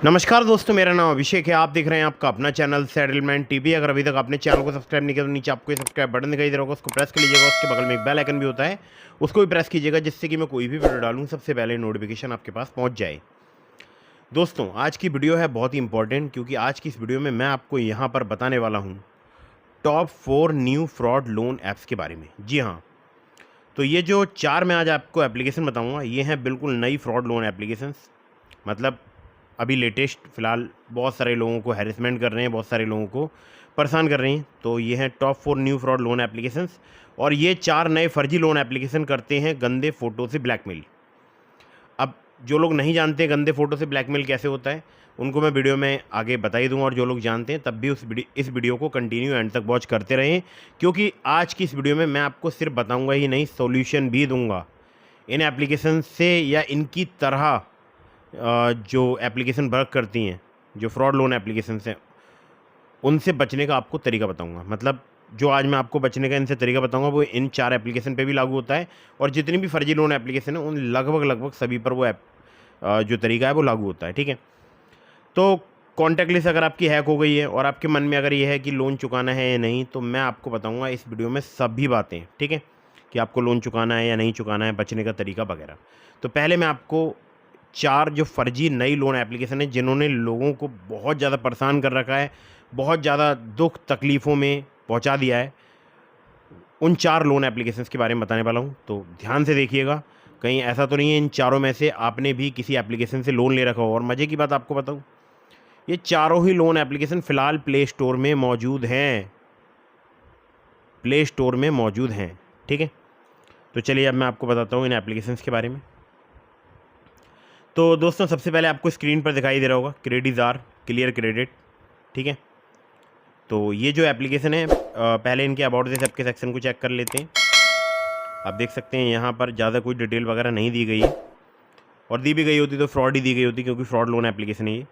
नमस्कार दोस्तों, मेरा नाम अभिषेक है। आप देख रहे हैं आपका अपना चैनल सेटलमेंट टीवी। अगर अभी तक आपने चैनल को सब्सक्राइब नहीं किया तो नीचे आपको सब्सक्राइब बटन दिखाई दे रहा होगा, उसको प्रेस कर लीजिएगा। उसके बगल में एक बेल आइकन भी होता है, उसको भी प्रेस कीजिएगा, जिससे कि मैं कोई भी वीडियो डालूँ सबसे पहले नोटिफिकेशन आपके पास पहुँच जाए। दोस्तों, आज की वीडियो है बहुत ही इंपॉर्टेंट, क्योंकि आज की इस वीडियो में मैं आपको यहाँ पर बताने वाला हूँ top 4 new fraud loan apps के बारे में। जी हाँ, तो ये जो 4 मैं आज आपको एप्लीकेशन बताऊँगा, ये हैं बिल्कुल नई फ्रॉड लोन एप्लीकेशंस। मतलब अभी लेटेस्ट फ़िलहाल बहुत सारे लोगों को हैरेसमेंट कर रहे हैं, बहुत सारे लोगों को परेशान कर रही हैं। तो ये हैं top 4 new fraud loan applications, और ये 4 नए फर्जी लोन एप्लीकेशन करते हैं गंदे फ़ोटो से ब्लैकमेल। अब जो लोग नहीं जानते गंदे फ़ोटो से ब्लैकमेल कैसे होता है, उनको मैं वीडियो में आगे बता ही दूँगा, और जो लोग जानते हैं तब भी इस वीडियो को कंटिन्यू एंड तक वॉच करते रहें, क्योंकि आज की इस वीडियो में मैं आपको सिर्फ बताऊँगा ही नहीं, सॉल्यूशन भी दूँगा इन एप्लीकेशन से, या इनकी तरह जो एप्लीकेशन वर्क करती हैं, जो फ्रॉड लोन एप्लीकेशंस हैं, उनसे बचने का आपको तरीका बताऊँगा। मतलब जो आज मैं आपको बचने का इनसे तरीका बताऊँगा, वो इन 4 एप्लीकेशन पे भी लागू होता है, और जितनी भी फर्जी लोन एप्लीकेशन है, उन लगभग सभी पर वो जो तरीका है वो लागू होता है, ठीक है? तो कॉन्टैक्ट लिस्ट अगर आपकी हैक हो गई है और आपके मन में अगर ये है कि लोन चुकाना है या नहीं, तो मैं आपको बताऊँगा इस वीडियो में सभी बातें, ठीक है? कि आपको लोन चुकाना है या नहीं चुकाना है, बचने का तरीका वगैरह। तो पहले मैं आपको 4 जो फर्जी नई लोन एप्लीकेशन है, जिन्होंने लोगों को बहुत ज़्यादा परेशान कर रखा है, बहुत ज़्यादा दुःख तकलीफ़ों में पहुँचा दिया है, उन 4 लोन एप्लीकेशंस के बारे में बताने वाला हूँ। तो ध्यान से देखिएगा, कहीं ऐसा तो नहीं है इन चारों में से आपने भी किसी एप्लीकेशन से लोन ले रखा हो। और मज़े की बात आपको बताऊँ, ये चारों ही लोन एप्लीकेशन फ़िलहाल प्ले स्टोर में मौजूद हैं, प्ले स्टोर में मौजूद हैं, ठीक है? तो चलिए अब मैं आपको बताता हूँ इन एप्लीकेशंस के बारे में। तो दोस्तों, सबसे पहले आपको स्क्रीन पर दिखाई दे रहा होगा क्रेडिजार क्लियर क्रेडिट, ठीक है? तो ये जो एप्लीकेशन है, पहले इनके अबाउट दिस ऐप के सेक्शन को चेक कर लेते हैं। आप देख सकते हैं यहाँ पर ज़्यादा कोई डिटेल वगैरह नहीं दी गई है, और दी भी गई होती तो फ्रॉड ही दी गई होती, क्योंकि फ्रॉड लोन एप्लीकेशन है ये।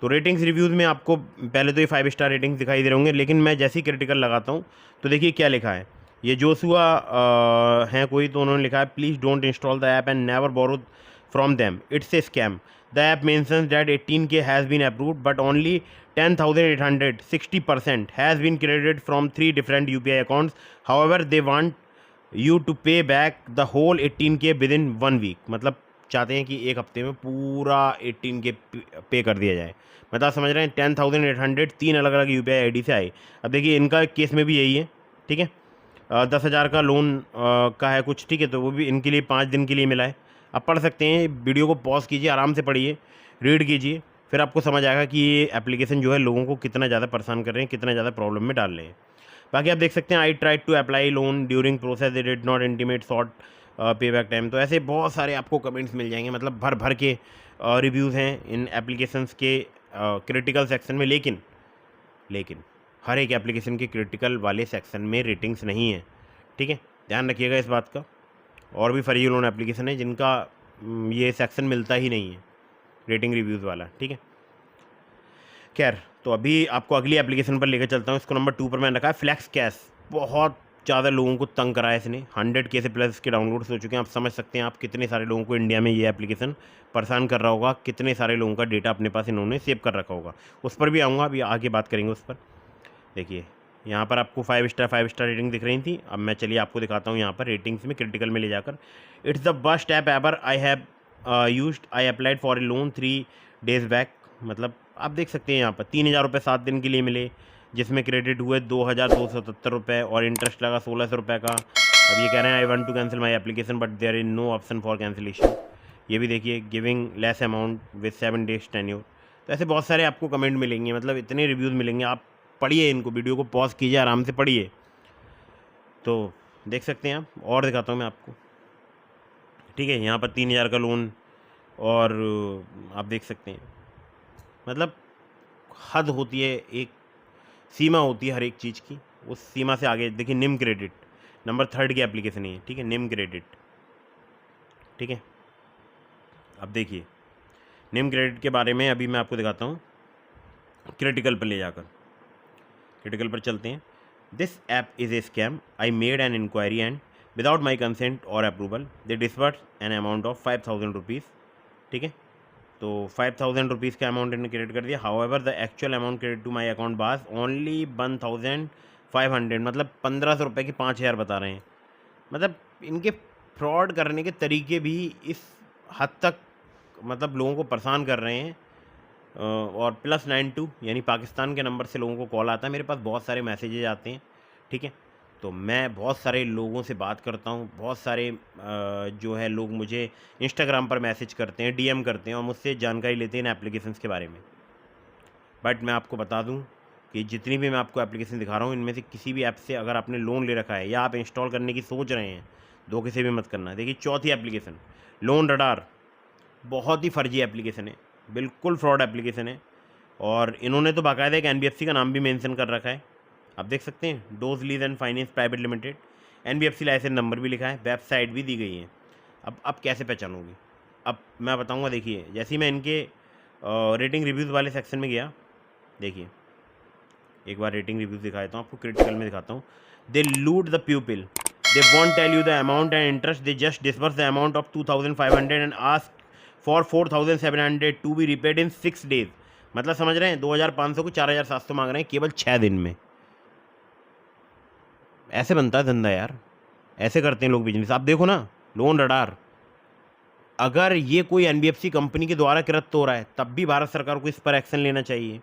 तो रेटिंग्स रिव्यूज़ में आपको पहले तो ये 5 स्टार रेटिंग्स दिखाई दे रहे होंगे, लेकिन मैं जैसे ही क्रिटिकल लगाता हूँ तो देखिए क्या लिखा है। ये जोशुआ हैं कोई, तो उन्होंने लिखा है, please don't install the app and never borrow from them, it's a scam. The app mentions that 18K has been approved but only 10,800 60% has been credited from 3 different UPI accounts. However they want you to pay back the whole 18K within 1 week. मतलब चाहते हैं कि एक हफ्ते में पूरा 18K पे कर दिया जाए। मतलब समझ रहे हैं, 10,800 3 अलग अलग UPI ID से आए। अब देखिए इनका केस में भी यही है, ठीक है? 10,000 का लोन का है कुछ, ठीक है? तो वो भी इनके लिए 5 दिन के लिए मिला है। आप पढ़ सकते हैं, वीडियो को पॉज कीजिए, आराम से पढ़िए, रीड कीजिए, फिर आपको समझ आएगा कि ये एप्लीकेशन जो है लोगों को कितना ज़्यादा परेशान कर रहे हैं, कितना ज़्यादा प्रॉब्लम में डाल रहे हैं। बाकी आप देख सकते हैं, I tried to apply loan during process they did not intimate short pay back time. तो ऐसे बहुत सारे आपको कमेंट्स मिल जाएंगे, मतलब भर भर के रिव्यूज़ हैं इन एप्लीकेशंस के क्रिटिकल सेक्शन में। लेकिन हर एक एप्लीकेशन के क्रिटिकल वाले सेक्शन में रेटिंग्स नहीं है, ठीक है? ध्यान रखिएगा इस बात का। और भी फर्जी लोन एप्लीकेशन है जिनका ये सेक्शन मिलता ही नहीं है, रेटिंग रिव्यूज़ वाला, ठीक है? खैर, तो अभी आपको अगली एप्लीकेशन पर लेकर चलता हूँ। इसको नंबर 2 पर मैंने रखा है फ्लैक्स कैश। बहुत ज़्यादा लोगों को तंग करा है इसने, 100K से प्लस इसके डाउनलोड्स हो चुके हैं। आप समझ सकते हैं आप कितने सारे लोगों को इंडिया में ये एप्लीकेशन परेशान कर रहा होगा, कितने सारे लोगों का डेटा अपने पास इन्होंने सेव कर रखा होगा। उस पर भी आऊँगा, अभी आगे बात करेंगे उस पर। देखिए यहाँ पर आपको 5 स्टार रेटिंग दिख रही थी। अब मैं चलिए आपको दिखाता हूँ यहाँ पर रेटिंग्स में क्रिटिकल में ले जाकर। It's the best app ever I have used, I applied for a loan 3 days back. मतलब आप देख सकते हैं यहाँ पर 3,000 रुपये 7 दिन के लिए मिले, जिसमें क्रेडिट हुए 2,270 रुपये, और इंटरेस्ट लगा 1,600 रुपये का। अब ये कह रहे हैं I want to cancel my application but there is no option for cancellation. ये भी देखिए, giving less amount with 7 days tenure. तो ऐसे बहुत सारे आपको कमेंट मिलेंगे, मतलब इतने रिव्यूज़ मिलेंगे। आप पढ़िए इनको, वीडियो को पॉज कीजिए, आराम से पढ़िए, तो देख सकते हैं आप। और दिखाता हूँ मैं आपको, ठीक है? यहाँ पर 3,000 का लोन, और आप देख सकते हैं, मतलब हद होती है, एक सीमा होती है हर एक चीज़ की। उस सीमा से आगे देखिए, निम क्रेडिट नंबर 3 की एप्लीकेशन है, ठीक है? निम क्रेडिट, ठीक है? अब देखिए निम क्रेडिट के बारे में अभी मैं आपको दिखाता हूँ, क्रिटिकल पर ले जाकर। क्रिटिकल पर चलते हैं। This app is a scam, I made an inquiry and without my consent और approval they disburse an amount of 5,000 rupees, ठीक है? तो 5000 रुपीज़ का अमाउंट इन्होंने क्रेडिट कर दिया। However the actual amount credit to my account was only 1500, मतलब 1500 रुपये की 5000 बता रहे हैं। मतलब इनके फ्रॉड करने के तरीके भी इस हद तक मतलब लोगों को परेशान कर रहे हैं। और +92 यानी पाकिस्तान के नंबर से लोगों को कॉल आता है, मेरे पास बहुत सारे मैसेजेज आते हैं, ठीक है। तो मैं बहुत सारे लोगों से बात करता हूँ, बहुत सारे जो है लोग मुझे इंस्टाग्राम पर मैसेज करते हैं, डीएम करते हैं और मुझसे जानकारी लेते हैं इन एप्लीकेशंस के बारे में। बट मैं आपको बता दूं कि जितनी भी मैं आपको एप्लीकेशन दिखा रहा हूँ, इनमें से किसी भी ऐप से अगर आपने लोन ले रखा है या आप इंस्टॉल करने की सोच रहे हैं, धोखे से भी मत करना। देखिए चौथी एप्लीकेशन लोन रडार, बहुत ही फर्जी एप्लीकेशन है, बिल्कुल फ्रॉड एप्लीकेशन है। और इन्होंने तो बाकायदा एक एनबीएफसी का नाम भी मेंशन कर रखा है, आप देख सकते हैं, डोज Lease and Finance Private Limited, NBFC licence number भी लिखा है, वेबसाइट भी दी गई है। अब कैसे पहचानोगे? अब मैं बताऊंगा। देखिए जैसे ही मैं इनके रेटिंग रिव्यूज़ वाले सेक्शन में गया, देखिए एक बार रेटिंग रिव्यूज़ दिखा देता हूँ आपको, क्रिटिकल में दिखाता हूँ। They loot the pupil, they won't tell you the amount and interest, they just disburse the amount of 2500 and ask for 4700 to be repaid in 6 days। मतलब समझ रहे हैं, 2500 को 4700 मांग रहे हैं केवल 6 दिन में। ऐसे बनता है धंधा यार, ऐसे करते हैं लोग बिजनेस। आप देखो ना लोन रडार, अगर ये कोई एनबीएफसी कंपनी के द्वारा कृत हो रहा है तब भी भारत सरकार को इस पर एक्शन लेना चाहिए,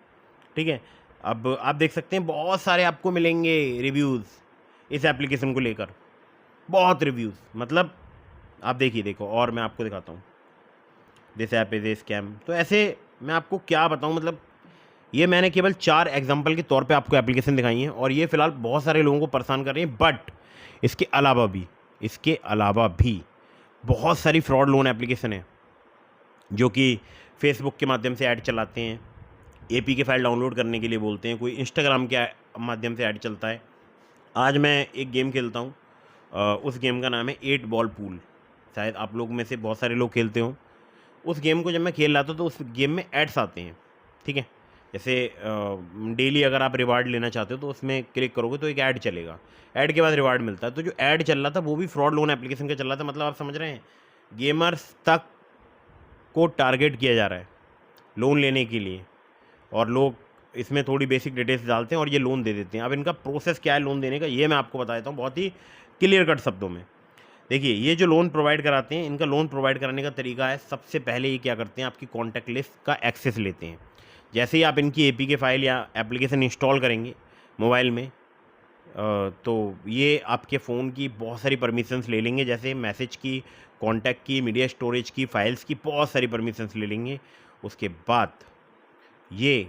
ठीक है। अब आप देख सकते हैं बहुत सारे आपको मिलेंगे रिव्यूज़ इस एप्लीकेशन को लेकर, बहुत रिव्यूज़। मतलब आप देखो और मैं आपको दिखाता हूँ, this app is a scam. तो ऐसे मैं आपको क्या बताऊँ, मतलब ये मैंने केवल 4 एग्जांपल के तौर पे आपको एप्लीकेशन दिखाई हैं और ये फ़िलहाल बहुत सारे लोगों को परेशान कर रही हैं। बट इसके अलावा भी बहुत सारी फ्रॉड लोन एप्लीकेशन है जो कि फेसबुक के माध्यम से ऐड चलाते हैं, एपी के फाइल डाउनलोड करने के लिए बोलते हैं, कोई इंस्टाग्राम के माध्यम से ऐड चलता है। आज मैं एक गेम खेलता हूँ, उस गेम का नाम है 8 बॉल पूल, शायद आप लोग में से बहुत सारे लोग खेलते हों। उस गेम को जब मैं खेल रहा था तो उस गेम में एड्स आते हैं, ठीक है। जैसे डेली अगर आप रिवार्ड लेना चाहते हो तो उसमें क्लिक करोगे तो एक ऐड चलेगा, ऐड के बाद रिवार्ड मिलता है। तो जो ऐड चल रहा था वो भी फ्रॉड लोन एप्लीकेशन का चल रहा था। मतलब आप समझ रहे हैं, गेमर्स तक को टारगेट किया जा रहा है लोन लेने के लिए, और लोग इसमें थोड़ी बेसिक डिटेल्स डालते हैं और ये लोन दे देते हैं। अब इनका प्रोसेस क्या है लोन देने का, ये मैं आपको बता देता हूँ बहुत ही क्लियर कट शब्दों में। देखिए ये जो लोन प्रोवाइड कराते हैं, इनका लोन प्रोवाइड कराने का तरीका है, सबसे पहले ये क्या करते हैं, आपकी कॉन्टैक्ट लिस्ट का एक्सेस लेते हैं। जैसे ही आप इनकी एपी के फाइल या एप्लीकेशन इंस्टॉल करेंगे मोबाइल में, तो ये आपके फ़ोन की बहुत सारी परमिशंस ले लेंगे, जैसे मैसेज की, कॉन्टैक्ट की, मीडिया स्टोरेज की, फाइल्स की, बहुत सारी परमिशंस ले लेंगे। उसके बाद ये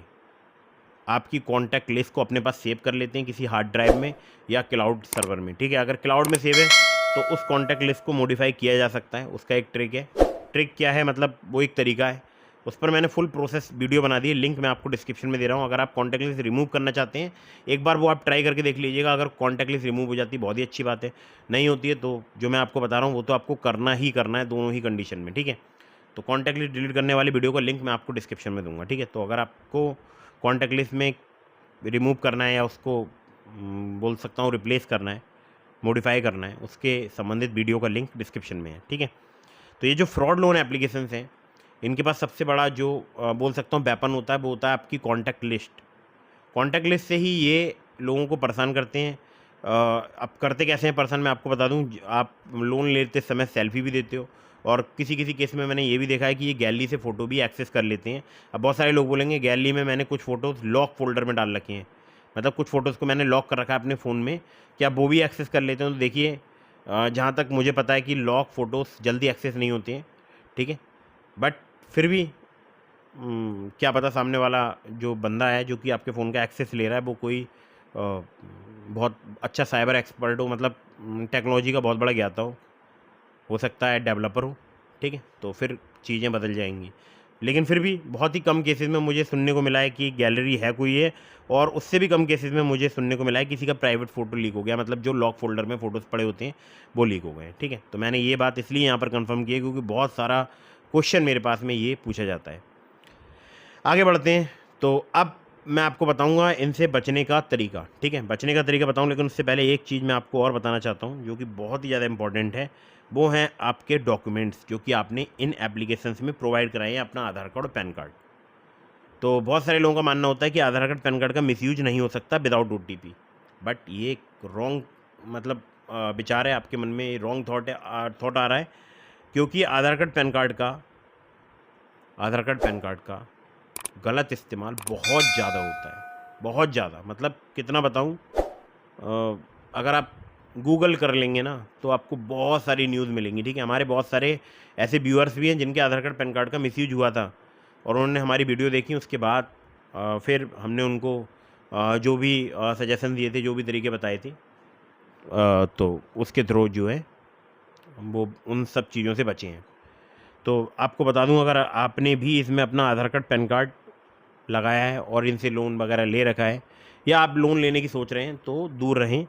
आपकी कॉन्टैक्ट लिस्ट को अपने पास सेव कर लेते हैं किसी हार्ड ड्राइव में या क्लाउड सर्वर में, ठीक है। अगर क्लाउड में सेव है तो उस कॉन्टैक्ट लिस्ट को मॉडिफाई किया जा सकता है, उसका एक ट्रिक है। ट्रिक क्या है, मतलब वो एक तरीका है, उस पर मैंने फुल प्रोसेस वीडियो बना दी है, लिंक मैं आपको डिस्क्रिप्शन में दे रहा हूँ। अगर आप कॉन्टैक्ट लिस्ट रिमूव करना चाहते हैं, एक बार वो आप ट्राई करके देख लीजिएगा। अगर कॉन्टैक्ट लिस्ट रिमूव हो जाती है बहुत ही अच्छी बात है, नहीं होती है तो जो मैं आपको बता रहा हूँ वो तो आपको करना ही करना है, दोनों ही कंडीशन में, ठीक है। तो कॉन्टैक्ट लिस्ट डिलीट करने वाली वीडियो का लिंक मैं आपको डिस्क्रिप्शन में दूंगा, ठीक है। तो अगर आपको कॉन्टैक्ट लिस्ट में रिमूव करना है या उसको बोल सकता हूँ रिप्लेस करना है, मॉडिफाई करना है, उसके संबंधित वीडियो का लिंक डिस्क्रिप्शन में है, ठीक है। तो ये जो फ्रॉड लोन एप्लीकेशंस हैं, इनके पास सबसे बड़ा जो बोल सकता हूँ वेपन होता है वो होता है आपकी कॉन्टैक्ट लिस्ट। कॉन्टैक्ट लिस्ट से ही ये लोगों को परेशान करते हैं। अब करते कैसे हैं परेशान, मैं आपको बता दूं। आप लोन लेते समय सेल्फी भी देते हो, और किसी किसी केस में मैंने ये भी देखा है कि ये गैलरी से फ़ोटो भी एक्सेस कर लेते हैं। अब बहुत सारे लोग बोलेंगे गैलरी में मैंने कुछ फ़ोटोज़ लॉक फोल्डर में डाल रखे हैं, मतलब कुछ फ़ोटोज़ को मैंने लॉक कर रखा है अपने फ़ोन में, क्या वो भी एक्सेस कर लेते हैं? तो देखिए जहाँ तक मुझे पता है कि लॉक फ़ोटोज़ जल्दी एक्सेस नहीं होते हैं, ठीक है। बट फिर भी क्या पता सामने वाला जो बंदा है जो कि आपके फ़ोन का एक्सेस ले रहा है वो कोई बहुत अच्छा साइबर एक्सपर्ट हो, मतलब टेक्नोलॉजी का बहुत बड़ा ज्ञाता हो सकता है डेवलपर हो, ठीक है। तो फिर चीज़ें बदल जाएंगी। लेकिन फिर भी बहुत ही कम केसेस में मुझे सुनने को मिला है कि गैलरी है कोई है, और उससे भी कम केसेस में मुझे सुनने को मिला है किसी का प्राइवेट फ़ोटो लीक हो गया, मतलब जो लॉक फोल्डर में फ़ोटोज़ पड़े होते हैं वो लीक हो गए, ठीक है। तो मैंने ये बात इसलिए यहाँ पर कंफर्म की है क्योंकि बहुत सारा क्वेश्चन मेरे पास में ये पूछा जाता है। आगे बढ़ते हैं। तो अब मैं आपको बताऊंगा इनसे बचने का तरीका, ठीक है। बचने का तरीका बताऊं, लेकिन उससे पहले एक चीज़ मैं आपको और बताना चाहता हूं जो कि बहुत ही ज़्यादा इंपॉर्टेंट है। वो हैं आपके डॉक्यूमेंट्स जो कि आपने इन एप्लीकेशंस में प्रोवाइड कराए हैं, अपना आधार कार्ड और पैन कार्ड। तो बहुत सारे लोगों का मानना होता है कि आधार कार्ड पैन कार्ड का मिसयूज नहीं हो सकता विदाउट OTP, बट ये एक रॉन्ग मतलब विचार है आपके मन में, रॉन्ग थॉट आ रहा है, क्योंकि आधार कार्ड पैन कार्ड का गलत इस्तेमाल बहुत ज़्यादा होता है, बहुत ज़्यादा। मतलब कितना बताऊँ, अगर आप गूगल कर लेंगे ना तो आपको बहुत सारी न्यूज़ मिलेंगी, ठीक है। हमारे बहुत सारे ऐसे व्यूअर्स भी हैं जिनके आधार कार्ड पैन कार्ड का मिसयूज हुआ था, और उन्होंने हमारी वीडियो देखी, उसके बाद फिर हमने उनको जो भी सजेशन दिए थे, जो भी तरीके बताए थे, तो उसके थ्रू जो है वो उन सब चीज़ों से बचे हैं। तो आपको बता दूं, अगर आपने भी इसमें अपना आधार कार्ड पैन कार्ड लगाया है और इनसे लोन वगैरह ले रखा है, या आप लोन लेने की सोच रहे हैं, तो दूर रहें।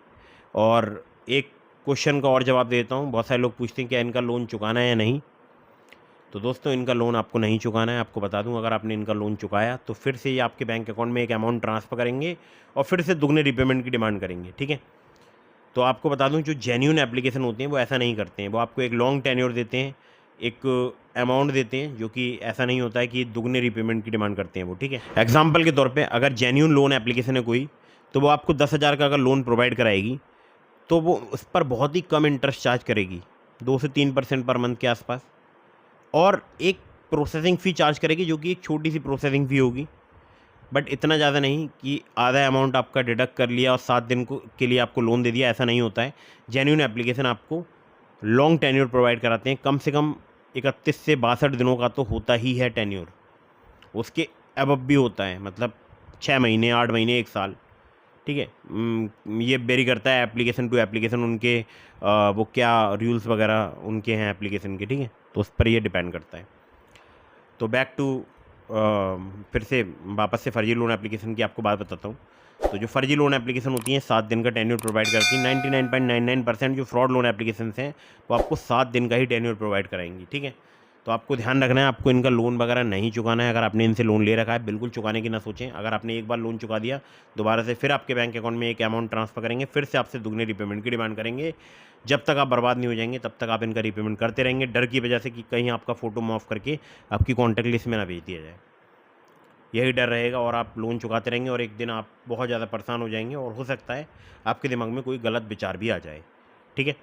और एक क्वेश्चन का और जवाब देता हूं, बहुत सारे लोग पूछते हैं क्या इनका लोन चुकाना है या नहीं। तो दोस्तों, इनका लोन आपको नहीं चुकाना है। आपको बता दूं, अगर आपने इनका लोन चुकाया तो फिर से ये आपके बैंक अकाउंट में एक अमाउंट ट्रांसफ़र करेंगे और फिर से दुगने रिपेमेंट की डिमांड करेंगे, ठीक है। तो आपको बता दूं, जो जेन्युइन एप्लीकेशन होते हैं वो ऐसा नहीं करते हैं। वो आपको एक लॉन्ग टेन्योर देते हैं, एक अमाउंट देते हैं, जो कि ऐसा नहीं होता है कि दुगने रिपेमेंट की डिमांड करते हैं वो, ठीक है। एग्जाम्पल के तौर पे अगर जेन्युइन लोन एप्लीकेशन है कोई, तो वो आपको 10,000 का अगर लोन प्रोवाइड कराएगी तो वो उस पर बहुत ही कम इंटरेस्ट चार्ज करेगी, 2 से 3% पर मंथ के आसपास, और एक प्रोसेसिंग फ़ी चार्ज करेगी जो कि एक छोटी सी प्रोसेसिंग फ़ी होगी, बट इतना ज़्यादा नहीं कि आधा अमाउंट आपका डिडक्ट कर लिया और 7 दिन के लिए आपको लोन दे दिया, ऐसा नहीं होता है। जेन्युइन एप्लीकेशन आपको लॉन्ग टेन्योर प्रोवाइड कराते हैं, कम से कम 31 से 62 दिनों का तो होता ही है टेन्योर, उसके अबव भी होता है, मतलब 6 महीने, 8 महीने, 1 साल, ठीक है। ये वेरी करता है एप्लीकेशन टू एप्लीकेशन, उनके वो क्या रूल्स वगैरह उनके हैं एप्लीकेशन के, ठीक है, तो उस पर ये डिपेंड करता है। तो बैक टू फिर से वापस से फ़र्जी लोन एप्लीकेशन की आपको बात बताता हूँ। तो जो फ़र्जी लोन एप्लीकेशन होती हैं 7 दिन का टेन्योर प्रोवाइड करती हैं। 99.99% जो फ्रॉड लोन एप्लीकेशंस हैं वो आपको 7 दिन का ही टेन्योर प्रोवाइड कराएंगी, ठीक है। तो आपको ध्यान रखना है, आपको इनका लोन वगैरह नहीं चुकाना है। अगर आपने इनसे लोन ले रखा है, बिल्कुल चुकाने की ना सोचें। अगर आपने एक बार लोन चुका दिया, दोबारा से फिर आपके बैंक अकाउंट में एक अमाउंट ट्रांसफ़र करेंगे, फिर से आपसे दुगने रिपेमेंट की डिमांड करेंगे। जब तक आप बर्बाद नहीं हो जाएंगे तब तक आप इनका रिपेमेंट करते रहेंगे, डर की वजह से कि कहीं आपका फ़ोटो मॉफ करके आपकी कॉन्टैक्ट लिस्ट में ना भेज दिया जाए। यही डर रहेगा और आप लोन चुकाते रहेंगे, और एक दिन आप बहुत ज़्यादा परेशान हो जाएंगे, और हो सकता है आपके दिमाग में कोई गलत विचार भी आ जाए, ठीक है।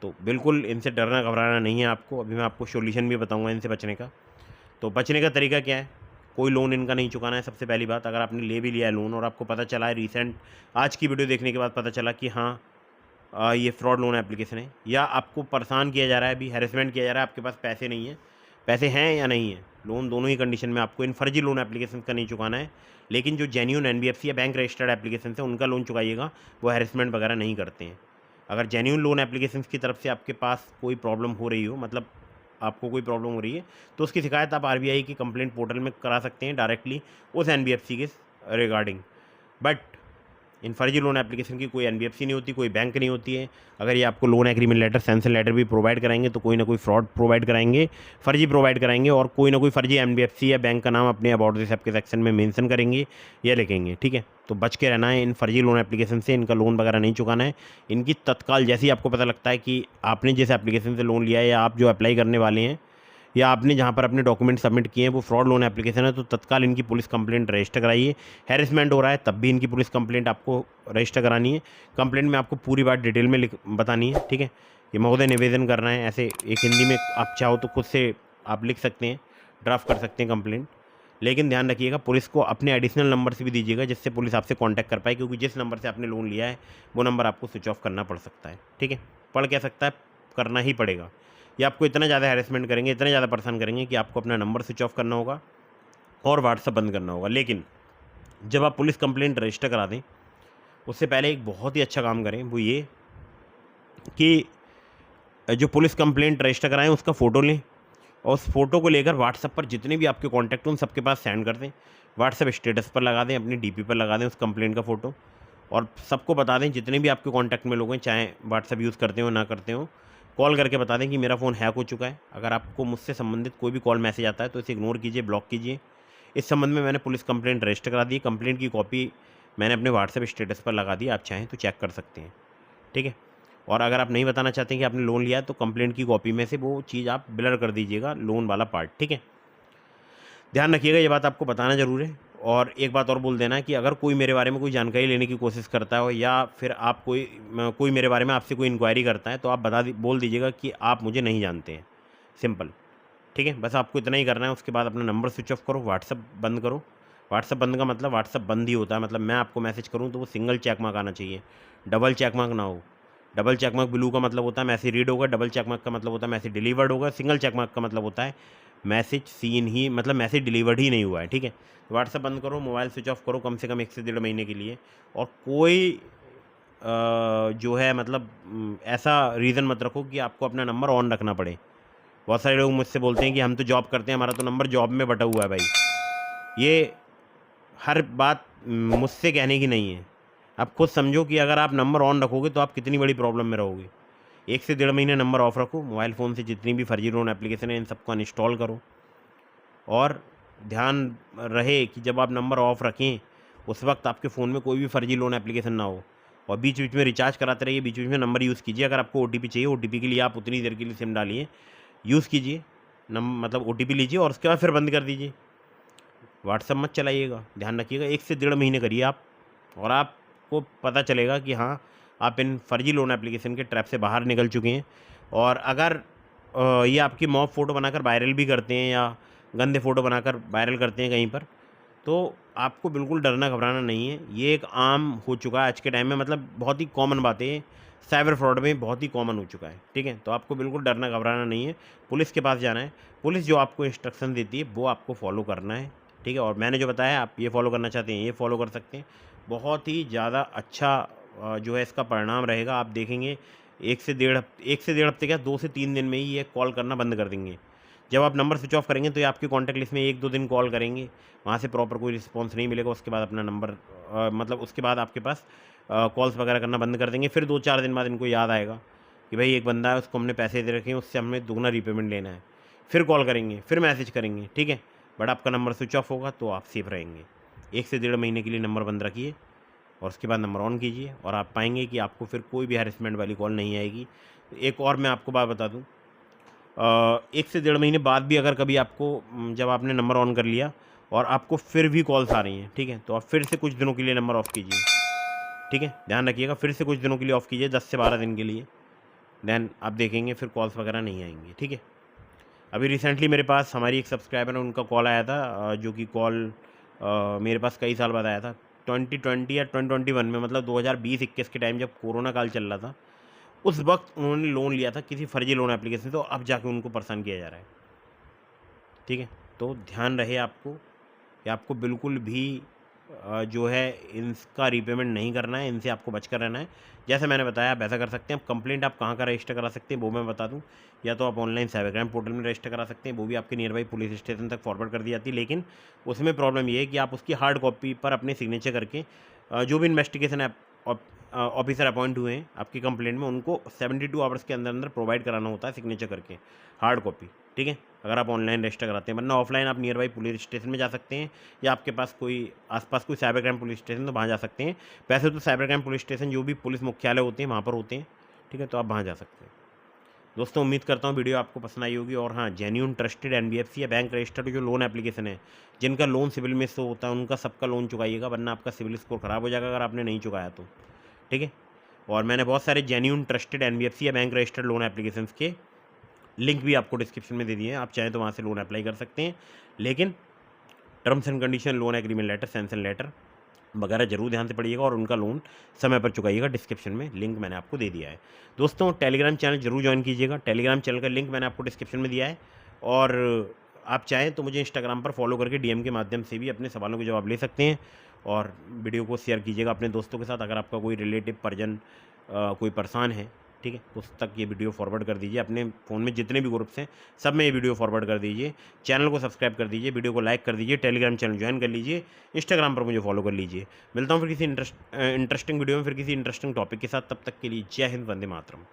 तो बिल्कुल इनसे डरना घबराना नहीं है आपको। अभी मैं आपको सॉल्यूशन भी बताऊंगा इनसे बचने का। तो बचने का तरीका क्या है, कोई लोन इनका नहीं चुकाना है। सबसे पहली बात, अगर आपने ले भी लिया है लोन और आपको पता चला है रिसेंट, आज की वीडियो देखने के बाद पता चला कि हाँ ये फ्रॉड लोन एप्लीकेशन है, या आपको परेशान किया जा रहा है, अभी हैरेसमेंट किया जा रहा है, आपके पास पैसे नहीं है, पैसे हैं या नहीं है, लोन दोनों ही कंडीशन में आपको इन फर्जी लोन एप्लीकेशन का नहीं चुकाना है। लेकिन जो जेन्युइन NBFC या बैंक रजिस्टर्ड एप्लीकेशन है उनका लोन चुकाइएगा, वो हैरेसमेंट वगैरह नहीं करते हैं। अगर जेन्युइन लोन एप्लीकेशन की तरफ से आपके पास कोई प्रॉब्लम हो रही हो, मतलब आपको कोई प्रॉब्लम हो रही है, तो उसकी शिकायत आप RBI की कंप्लेंट पोर्टल में करा सकते हैं डायरेक्टली उस NBFC के रिगार्डिंग। बट इन फर्जी लोन एप्लीकेशन की कोई NBFC नहीं होती, कोई बैंक नहीं होती है। अगर ये आपको loan agreement letter, sanction letter भी प्रोवाइड कराएंगे तो कोई ना कोई फ्रॉड प्रोवाइड कराएंगे, फर्जी प्रोवाइड कराएंगे, और कोई ना कोई फर्जी NBFC या बैंक का नाम अपने अबाउट दिस ऐप के सेक्शन में मेंशन करेंगे या लिखेंगे, ठीक है। तो बच के रहना है इन फर्जी लोन एप्लीकेशन से, इनका लोन वगैरह नहीं चुकाना है। इनकी तत्काल जैसे ही आपको पता लगता है कि आपने जिस एप्लीकेशन से लोन लिया है, या आप जो अप्लाई करने वाले हैं, या आपने जहाँ पर अपने डॉक्यूमेंट सबमिट किए हैं वो फ्रॉड लोन एप्लीकेशन है, तो तत्काल इनकी पुलिस कंप्लेंट रजिस्टर कराइए। हैरेसमेंट हो रहा है तब भी इनकी पुलिस कंप्लेंट आपको रजिस्टर करानी है। कंप्लेंट में आपको पूरी बात डिटेल में बतानी है, ठीक है। ये महोदय निवेदन करना है, ऐसे एक हिंदी में आप चाहो तो खुद से आप लिख सकते हैं, ड्राफ्ट कर सकते हैं कंप्लेंट। लेकिन ध्यान रखिएगा, पुलिस को अपने एडिशनल नंबर से भी दीजिएगा, जिससे पुलिस आपसे कांटेक्ट कर पाए, क्योंकि जिस नंबर से आपने लोन लिया है वो नंबर आपको स्विच ऑफ करना पड़ सकता है, ठीक है। पड़ क्या सकता है, करना ही पड़ेगा। ये आपको इतना ज़्यादा हैरेसमेंट करेंगे, इतना ज़्यादा परेशान करेंगे कि आपको अपना नंबर स्विच ऑफ करना होगा और व्हाट्सअप बंद करना होगा। लेकिन जब आप पुलिस कंप्लेंट रजिस्टर करा दें, उससे पहले एक बहुत ही अच्छा काम करें, वो ये कि जो पुलिस कंप्लेंट रजिस्टर कराएं उसका फ़ोटो लें, और उस फोटो को लेकर व्हाट्सएप पर जितने भी आपके कॉन्टैक्ट हो उन सबके पास सेंड कर दें। व्हाट्सएप स्टेटस पर लगा दें, अपनी DP पर लगा दें उस कंप्लेंट का फ़ोटो, और सबको बता दें, जितने भी आपके कॉन्टैक्ट में लोग हैं, चाहे व्हाट्सएप यूज़ करते हो ना करते हो, कॉल करके बता दें कि मेरा फ़ोन हैक हो चुका है। अगर आपको मुझसे संबंधित कोई भी कॉल मैसेज आता है तो इसे इग्नोर कीजिए, ब्लॉक कीजिए। इस संबंध में मैंने पुलिस कंप्लेंट रजिस्टर करा दी, कंप्लेंट की कॉपी मैंने अपने व्हाट्सएप स्टेटस पर लगा दी, आप चाहें तो चेक कर सकते हैं, ठीक है। और अगर आप नहीं बताना चाहते हैं कि आपने लोन लिया है तो कंप्लेंट की कॉपी में से वो चीज़ आप ब्लर कर दीजिएगा, लोन वाला पार्ट, ठीक है। ध्यान रखिएगा, ये बात आपको बताना ज़रूर है। और एक बात और बोल देना है कि अगर कोई मेरे बारे में कोई जानकारी लेने की कोशिश करता हो या फिर आप कोई मेरे बारे में आपसे कोई इंक्वायरी करता है तो आप बोल दीजिएगा कि आप मुझे नहीं जानते हैं, सिंपल, ठीक है। बस आपको इतना ही करना है। उसके बाद अपना नंबर स्विच ऑफ करो, व्हाट्सअप बंद करो। व्हाट्सअप बंद का मतलब व्हाट्सअप बंद ही होता है, मतलब मैं आपको मैसेज करूँ तो वो सिंगल चेक मार्क आना चाहिए, डबल चेक मार्क ना हो। डबल चेक मार्क ब्लू का मतलब होता है मैसेज रीड होगा, डबल चेक मार्क का मतलब होता है मैसेज डिलीवर्ड होगा, सिंगल चेक मार्क का मतलब होता है मैसेज सीन ही, मतलब मैसेज डिलीवर्ड ही नहीं हुआ है, ठीक है। तो व्हाट्सअप बंद करो, मोबाइल स्विच ऑफ करो कम से कम 1 से 1.5 महीने के लिए। और कोई जो है मतलब ऐसा रीज़न मत रखो कि आपको अपना नंबर ऑन रखना पड़े। बहुत सारे लोग मुझसे बोलते हैं कि हम तो जॉब करते हैं, हमारा तो नंबर जॉब में बटा हुआ है। भाई ये हर बात मुझसे कहने की नहीं है। आप खुद समझो कि अगर आप नंबर ऑन रखोगे तो आप कितनी बड़ी प्रॉब्लम में रहोगे। 1 से 1.5 महीने नंबर ऑफ रखो, मोबाइल फ़ोन से जितनी भी फर्जी लोन एप्लीकेशन है इन सबको अनइंस्टॉल करो। और ध्यान रहे कि जब आप नंबर ऑफ रखें उस वक्त आपके फ़ोन में कोई भी फर्जी लोन एप्लीकेशन ना हो। और बीच बीच में रिचार्ज कराते रहिए, बीच बीच में नंबर यूज़ कीजिए। अगर आपको OTP चाहिए, OTP के लिए आप उतनी देर के लिए सिम डालिए, यूज़ कीजिए, मतलब OTP लीजिए और उसके बाद फिर बंद कर दीजिए। व्हाट्सअप मत चलाइएगा, ध्यान रखिएगा। 1 से 1.5 महीने करिए आप, और आपको पता चलेगा कि हाँ, आप इन फर्जी लोन एप्लीकेशन के ट्रैप से बाहर निकल चुके हैं। और अगर ये आपकी मॉब फ़ोटो बनाकर वायरल भी करते हैं या गंदे फ़ोटो बनाकर वायरल करते हैं कहीं पर, तो आपको बिल्कुल डरना घबराना नहीं है। ये एक आम हो चुका है आज के टाइम में, मतलब बहुत ही कॉमन बातें हैं, साइबर फ्रॉड में बहुत ही कॉमन हो चुका है, ठीक है। तो आपको बिल्कुल डरना घबराना नहीं है, पुलिस के पास जाना है, पुलिस जो आपको इंस्ट्रक्शन देती है वो आपको फॉलो करना है, ठीक है। और मैंने जो बताया आप ये फॉलो करना चाहते हैं ये फॉलो कर सकते हैं। बहुत ही ज़्यादा अच्छा जो है इसका परिणाम रहेगा, आप देखेंगे। 1 से 1.5 हफ्ते क्या, 2 से 3 दिन में ही ये कॉल करना बंद कर देंगे। जब आप नंबर स्विच ऑफ करेंगे तो ये आपके कॉन्टैक्ट लिस्ट में 1-2 दिन कॉल करेंगे, वहाँ से प्रॉपर कोई रिस्पॉन्स नहीं मिलेगा। उसके बाद अपना नंबर मतलब उसके बाद आपके पास कॉल्स वगैरह करना बंद कर देंगे। फिर 2-4 दिन बाद इनको याद आएगा कि भाई एक बंदा है, उसको हमने पैसे दे रखे हैं, उससे हमें दुगना रीपेमेंट लेना है। फिर कॉल करेंगे, फिर मैसेज करेंगे, ठीक है। बट आपका नंबर स्विच ऑफ होगा तो आप सेफ रहेंगे। 1 से 1.5 महीने के लिए नंबर बंद रखिए और उसके बाद नंबर ऑन कीजिए, और आप पाएंगे कि आपको फिर कोई भी हैरेसमेंट वाली कॉल नहीं आएगी। एक और मैं आपको बात बता दूँ, 1 से 1.5 महीने बाद भी अगर कभी आपको जब आपने नंबर ऑन कर लिया और आपको फिर भी कॉल्स आ रही हैं, ठीक है, तो आप फिर से कुछ दिनों के लिए नंबर ऑफ़ कीजिए, ठीक है। ध्यान रखिएगा, फिर से कुछ दिनों के लिए ऑफ़ कीजिए, 10 से 12 दिन के लिए। देन आप देखेंगे फिर कॉल्स वगैरह नहीं आएंगी, ठीक है। अभी रिसेंटली मेरे पास हमारी एक सब्सक्राइबर है, उनका कॉल आया था, जो कि कॉल मेरे पास कई साल बाद आया था, 2020 या 2021 में, मतलब 2020-21 के टाइम जब कोरोना काल चल रहा था, उस वक्त उन्होंने लोन लिया था किसी फर्जी लोन एप्लीकेशन से, तो अब जाके उनको परेशान किया जा रहा है, ठीक है। तो ध्यान रहे आपको कि आपको बिल्कुल भी जो है इनका रीपेमेंट नहीं करना है, इनसे आपको बचकर रहना है। जैसे मैंने बताया आप ऐसा कर सकते हैं। अब कंप्लेंट आप कहाँ का रजिस्टर करा सकते हैं वो मैं बता दूं, या तो आप ऑनलाइन साइबर क्राइम पोर्टल में रजिस्टर करा सकते हैं, वो भी आपके नियर बाई पुलिस स्टेशन तक फॉरवर्ड कर दी जाती है। लेकिन उसमें प्रॉब्लम ये है कि आप उसकी हार्ड कॉपी पर अपने सिग्नेचर करके जो भी इन्वेस्टिगेशन ऑफिसर अपॉइंट हुए हैं आपकी कंप्लेंट में, उनको 72 आवर्स के अंदर अंदर प्रोवाइड कराना होता है सिग्नेचर करके हार्ड कॉपी, ठीक है, अगर आप ऑनलाइन रजिस्टर कराते हैं। वरना ऑफलाइन आप नियर बाई पुलिस स्टेशन में जा सकते हैं, या आपके पास कोई आसपास कोई साइबर क्राइम पुलिस स्टेशन तो वहाँ जा सकते हैं। वैसे तो साइबर क्राइम पुलिस स्टेशन जो भी पुलिस मुख्यालय होते हैं वहाँ पर होते हैं, ठीक है, तो आप वहाँ जा सकते हैं। दोस्तों उम्मीद करता हूँ वीडियो आपको पसंद आई होगी। और हाँ, जेन्यून ट्रस्टेड NBFC या बैंक रजिस्टर्ड जो लोन एप्लीकेशन है, जिनका लोन सिविल में से होता है, उनका सबका लोन चुकाइएगा, वरना आपका सिविल स्कोर ख़राब हो जाएगा अगर आपने नहीं चुकाया तो, ठीक है। और मैंने बहुत सारे जेन्यून ट्रस्टेड NBFC या बैंक रजिस्टर्ड लोन एप्लीकेशंस के लिंक भी आपको डिस्क्रिप्शन में दे दिए हैं, आप चाहें तो वहाँ से लोन अप्लाई कर सकते हैं। लेकिन terms and condition, loan agreement letter, sanction letter वगैरह जरूर ध्यान से पढ़िएगा, और उनका लोन समय पर चुकाइएगा। डिस्क्रिप्शन में लिंक मैंने आपको दे दिया है। दोस्तों टेलीग्राम चैनल जरूर ज्वाइन कीजिएगा, टेलीग्राम चैनल का लिंक मैंने आपको डिस्क्रिप्शन में दिया है। और आप चाहें तो मुझे इंस्टाग्राम पर फॉलो करके DM के माध्यम से भी अपने सवालों के जवाब ले सकते हैं। और वीडियो को शेयर कीजिएगा अपने दोस्तों के साथ, अगर आपका कोई रिलेटिव परिजन कोई परेशान है, ठीक है, उस तक ये वीडियो फॉरवर्ड कर दीजिए। अपने फ़ोन में जितने भी ग्रुप्स हैं सब में ये वीडियो फॉरवर्ड कर दीजिए। चैनल को सब्सक्राइब कर दीजिए, वीडियो को लाइक कर दीजिए, टेलीग्राम चैनल ज्वाइन कर लीजिए, इंस्टाग्राम पर मुझे फॉलो कर लीजिए। मिलता हूँ फिर किसी इंटरेस्टिंग वीडियो में, फिर किसी इंटरेस्टिंग टॉपिक के साथ। तब तक के लिए जय हिंद, वंदे मातरम।